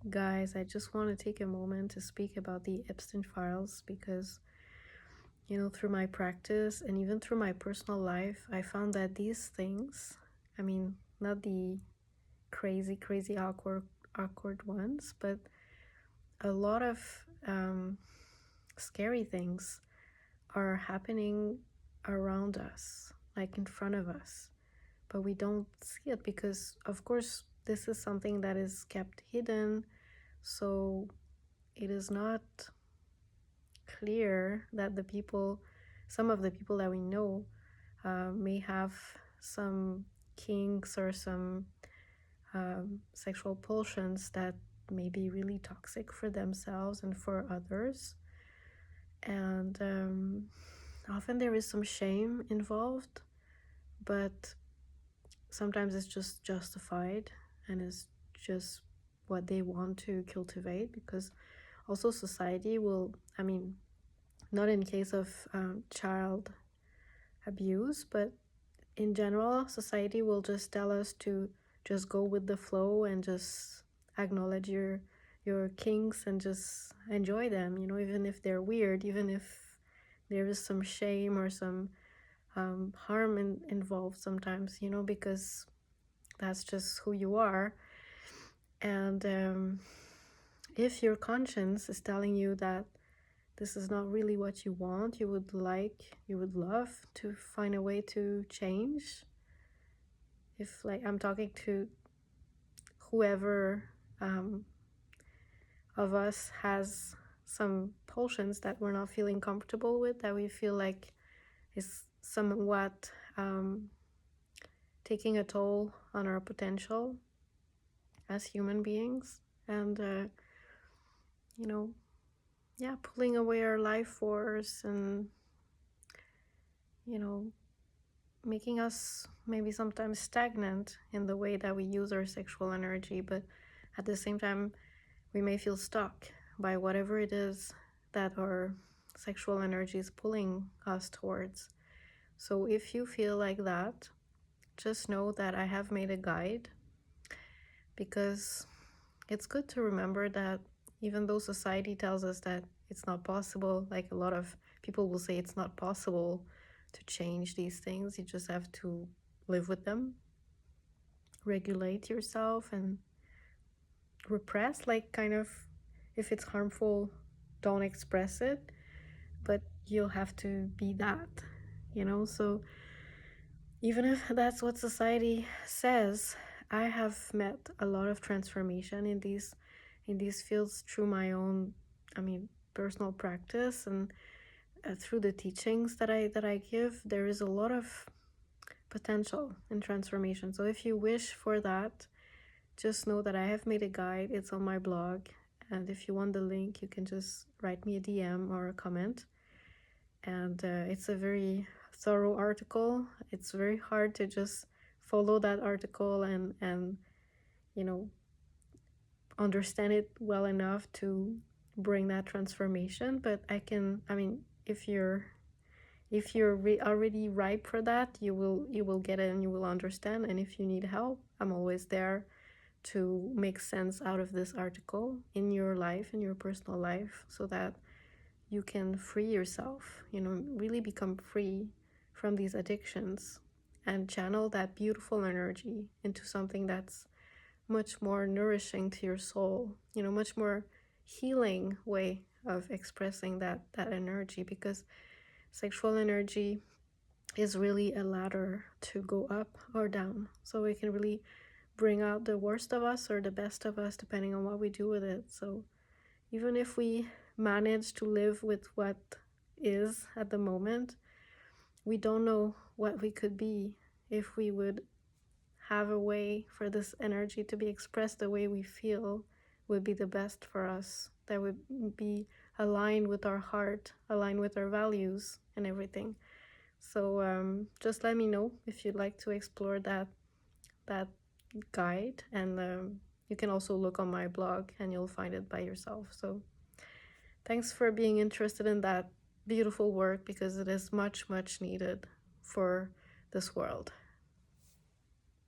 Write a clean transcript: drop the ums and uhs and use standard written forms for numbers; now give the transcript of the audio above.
Guys, I just want to take a moment to speak about the Epstein files because, through my practice and even through my personal life, I found that these things, not the crazy, awkward ones, but a lot of scary things are happening around us, like in front of us, but we don't see it because, of course, this is something that is kept hidden. So it is not clear that some of the people that we know, may have some kinks or some sexual pulsions that may be really toxic for themselves and for others. And often there is some shame involved, but sometimes it's just justified and it's just what they want to cultivate, because also society will, not in case of child abuse, but in general, society will just tell us to just go with the flow and just acknowledge your kinks and just enjoy them, even if they're weird, even if there is some shame or some harm involved sometimes, because that's just who you are. And if your conscience is telling you that this is not really what you want, you would love to find a way to change. If, like, I'm talking to whoever of us has some pulsions that we're not feeling comfortable with, that we feel like is somewhat taking a toll on our potential as human beings, and pulling away our life force, and making us maybe sometimes stagnant in the way that we use our sexual energy. But at the same time, we may feel stuck by whatever it is that our sexual energy is pulling us towards. So if you feel like that, just know that I have made a guide, because it's good to remember that even though society tells us that it's not possible, like a lot of people will say it's not possible to change these things, you just have to live with them, regulate yourself, and repress, like, kind of, if it's harmful, don't express it, but you'll have to be that, so even if that's what society says, I have met a lot of transformation in these fields through my own, personal practice, and through the teachings that I give. There is a lot of potential in transformation. So if you wish for that, just know that I have made a guide. It's on my blog, and if you want the link, you can just write me a DM or a comment. And it's a very thorough article. It's very hard to just follow that article and understand it well enough to bring that transformation. But if you're already ripe for that, you will get it and you will understand. And if you need help, I'm always there to make sense out of this article in your life, in your personal life, so that you can free yourself, really become free from these addictions and channel that beautiful energy into something that's much more nourishing to your soul, much more healing way of expressing that energy, because sexual energy is really a ladder to go up or down. So it can really bring out the worst of us or the best of us, depending on what we do with it. So even if we manage to live with what is at the moment, we don't know what we could be if we would have a way for this energy to be expressed the way we feel would be the best for us, that would be aligned with our heart, aligned with our values and everything. So just let me know if you'd like to explore that guide, and you can also look on my blog and you'll find it by yourself. So thanks for being interested in that beautiful work, because it is much needed for this world.